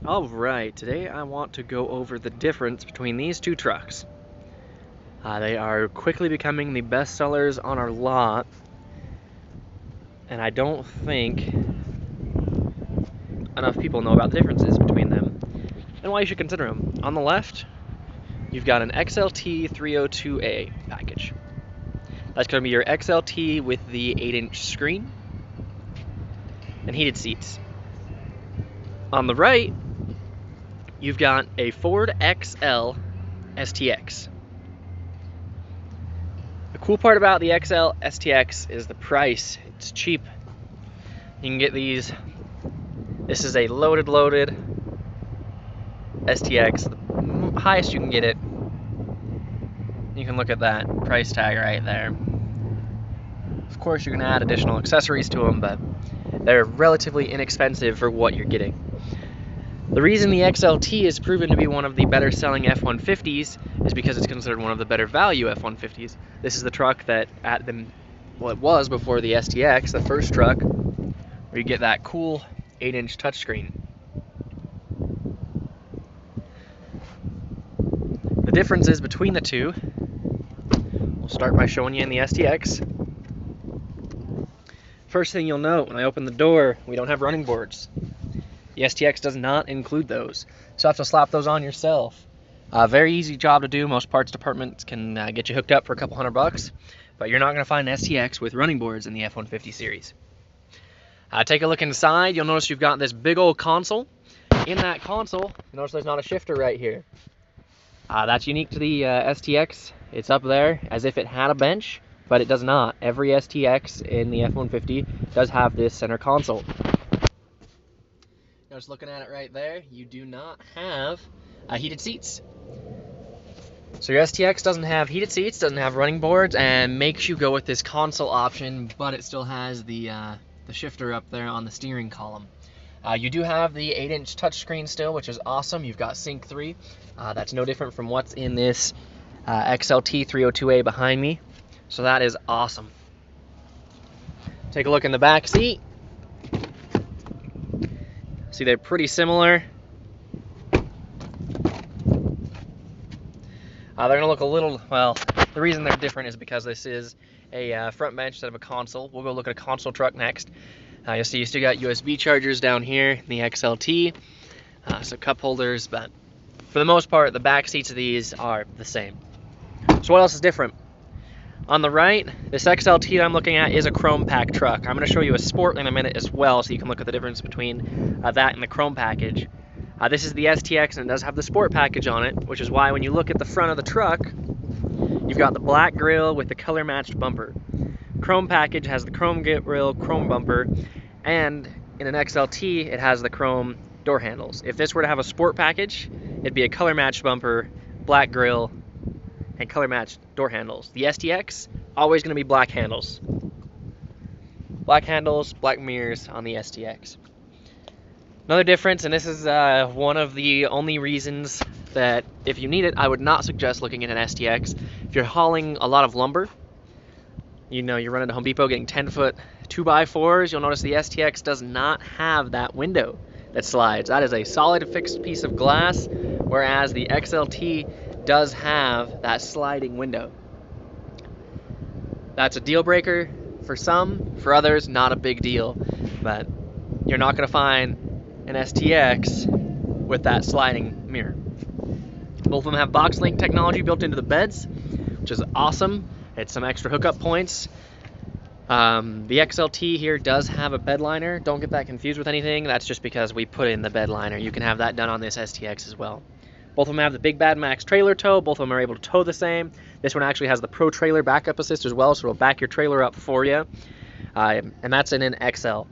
Alright, today I want to go over the difference between these two trucks. They are quickly becoming the best sellers on our lot, and I don't think enough people know about the differences between them and why you should consider them. On the left, you've got an XLT 302A package. That's going to be your XLT with the 8-inch screen and heated seats. On the right, you've got a Ford XL STX. The cool part about the XL STX is the price. It's cheap. You can get these. This is a loaded STX, the highest you can get it. You can look at that price tag right there. Of course, you're going to add additional accessories to them, but they're relatively inexpensive for what you're getting. The reason the XLT is proven to be one of the better selling F-150s is because it's considered one of the better value F-150s. This is the truck that it was before the STX, the first truck, where you get that cool 8-inch touchscreen. The differences between the two, we'll start by showing you in the STX. First thing you'll note when I open the door, we don't have running boards. The STX does not include those, so you have to slap those on yourself. Very easy job to do. Most parts departments can get you hooked up for a couple $100, but you're not going to find an STX with running boards in the F-150 series. Take a look inside. You'll notice you've got this big old console. In that console, you notice there's not a shifter right here. That's unique to the STX. It's up there as if it had a bench, but it does not. Every STX in the F-150 does have this center console. Just looking at it right there, you do not have heated seats. So your STX doesn't have heated seats, doesn't have running boards, and makes you go with this console option, but it still has the shifter up there on the steering column. You do have the 8-inch touchscreen still, which is awesome. You've got Sync 3. That's no different from what's in this XLT 302A behind me. So that is awesome. Take a look in the back seat. See, they're pretty similar. They're going to look a little, well, the reason they're different is because this is a front bench instead of a console. We'll go look at a console truck next. You'll see you still got USB chargers down here in the XLT, some cup holders, but for the most part, the back seats of these are the same. So what else is different? On the right, this XLT that I'm looking at is a chrome pack truck. I'm going to show you a Sport in a minute as well, so you can look at the difference between that and the chrome package. This is the STX, and it does have the Sport package on it, which is why when you look at the front of the truck, you've got the black grille with the color-matched bumper. Chrome package has the chrome grille, chrome bumper, and in an XLT, it has the chrome door handles. If this were to have a Sport package, it'd be a color-matched bumper, black grille, and color-matched door handles. The STX, always going to be black handles. Black handles, black mirrors on the STX. Another difference, and this is one of the only reasons that if you need it, I would not suggest looking at an STX. If you're hauling a lot of lumber, you know, you're running to Home Depot getting 10-foot 2x4s, you'll notice the STX does not have that window that slides. That is a solid fixed piece of glass, whereas the XLT does have that sliding window. That's a deal breaker for some, for others not a big deal, but you're not going to find an STX with that sliding mirror. Both of them have box link technology built into the beds, which is awesome. It's some extra hookup points. The XLT here does have a bed liner. Don't get that confused with anything. That's just because we put in the bed liner. You can have that done on this STX as well. Both of them have the Big Bad Max trailer tow. Both of them are able to tow the same. This one actually has the Pro Trailer backup assist as well, so it'll back your trailer up for you. And that's in an XL.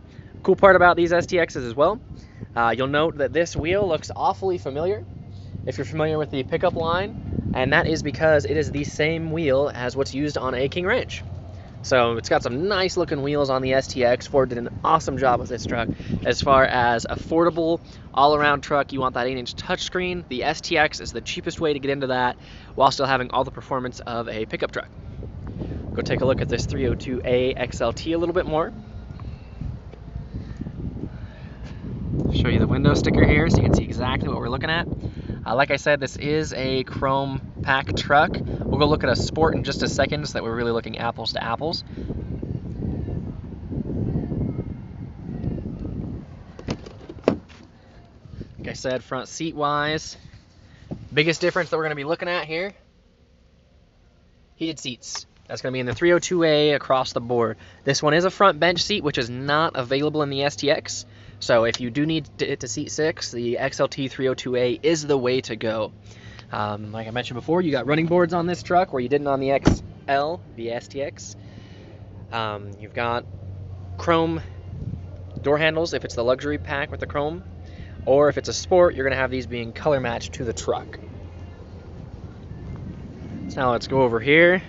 Cool part about these STXs as well, you'll note that this wheel looks awfully familiar if you're familiar with the pickup line, and that is because it is the same wheel as what's used on a King Ranch. So it's got some nice looking wheels on the STX. Ford did an awesome job with this truck. As far as affordable, all-around truck, you want that 8-inch touchscreen. The STX is the cheapest way to get into that while still having all the performance of a pickup truck. Go take a look at this 302A XLT a little bit more. Show you the window sticker here so you can see exactly what we're looking at. Like I said, this is a chrome pack truck. We'll go look at a sport in just a second so that we're really looking apples to apples. Like I said, front seat wise, biggest difference that we're going to be looking at here, heated seats. That's going to be in the 302A across the board. This one is a front bench seat, which is not available in the STX. So if you do need it to seat 6, the XLT 302A is the way to go. Like I mentioned before, you got running boards on this truck where you didn't on the XL, the STX. You've got chrome door handles if it's the luxury pack with the chrome. Or if it's a sport, you're going to have these being color matched to the truck. So now let's go over here.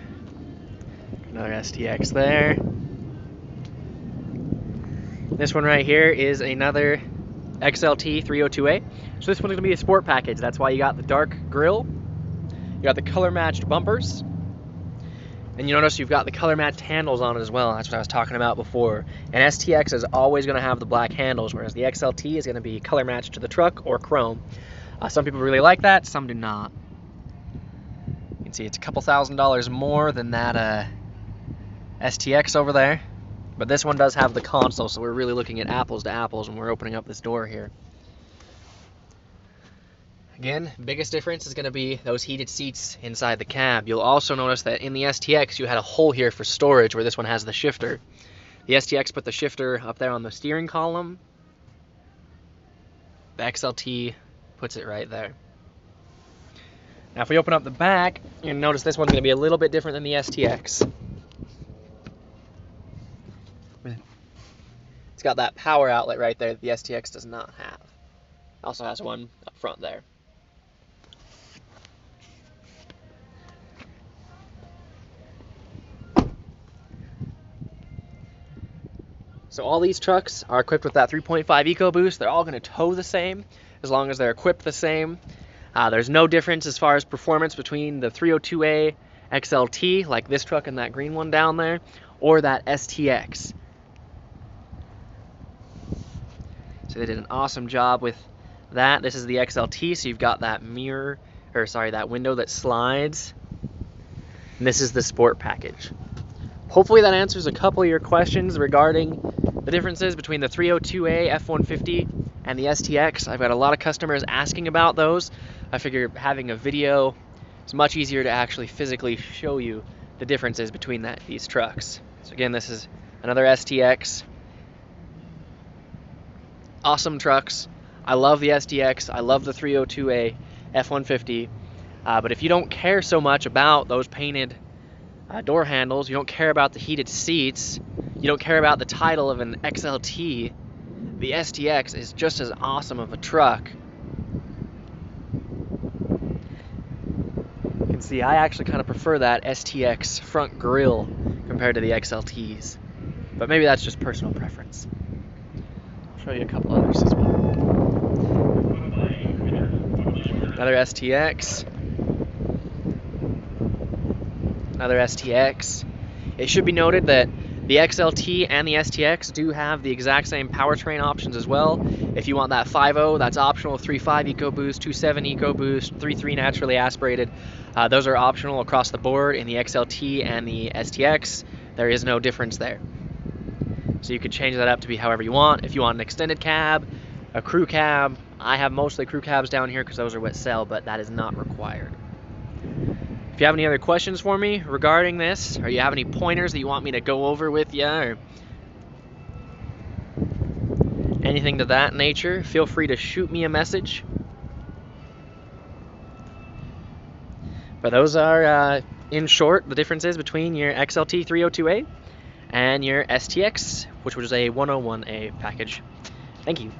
Another STX there. This one right here is another XLT 302A. So this one's going to be a sport package. That's why you got the dark grille. You got the color matched bumpers. And you notice you've got the color matched handles on it as well. That's what I was talking about before. And STX is always going to have the black handles, whereas the XLT is going to be color matched to the truck or chrome. Some people really like that, some do not. You can see it's a couple $1,000s more than that STX over there. But this one does have the console, so we're really looking at apples to apples when we're opening up this door here. Again, biggest difference is going to be those heated seats inside the cab. You'll also notice that in the STX you had a hole here for storage where this one has the shifter. The STX put the shifter up there on the steering column. The XLT puts it right there. Now if we open up the back, you're going to notice this one's going to be a little bit different than the STX. It's got that power outlet right there that the STX does not have. It also has one up front there. So all these trucks are equipped with that 3.5 EcoBoost. They're all going to tow the same as long as they're equipped the same. There's no difference as far as performance between the 302A XLT, like this truck and that green one down there, or that STX. So they did an awesome job with that. This is the XLT, so you've got that that window that slides. And this is the sport package. Hopefully that answers a couple of your questions regarding the differences between the 302A F-150 and the STX. I've got a lot of customers asking about those. I figure having a video is much easier to actually physically show you the differences between these trucks. So again, this is another STX. Awesome trucks. I love the STX. I love the 302A F-150. But if you don't care so much about those painted door handles, you don't care about the heated seats, you don't care about the title of an XLT, the STX is just as awesome of a truck. You can see I actually kind of prefer that STX front grille compared to the XLTs. But maybe that's just personal preference. I'll show you a couple others as well. Another STX. Another STX. It should be noted that the XLT and the STX do have the exact same powertrain options as well. If you want that 5.0, that's optional. 3.5 EcoBoost, 2.7 EcoBoost, 3.3 naturally aspirated. Those are optional across the board in the XLT and the STX. There is no difference there. So you could change that up to be however you want. If you want an extended cab, a crew cab, I have mostly crew cabs down here because those are what sell, but that is not required. If you have any other questions for me regarding this, or you have any pointers that you want me to go over with you, or anything to that nature, feel free to shoot me a message. But those are, in short, the differences between your XLT 302A and your STX, which was a 101A package. Thank you.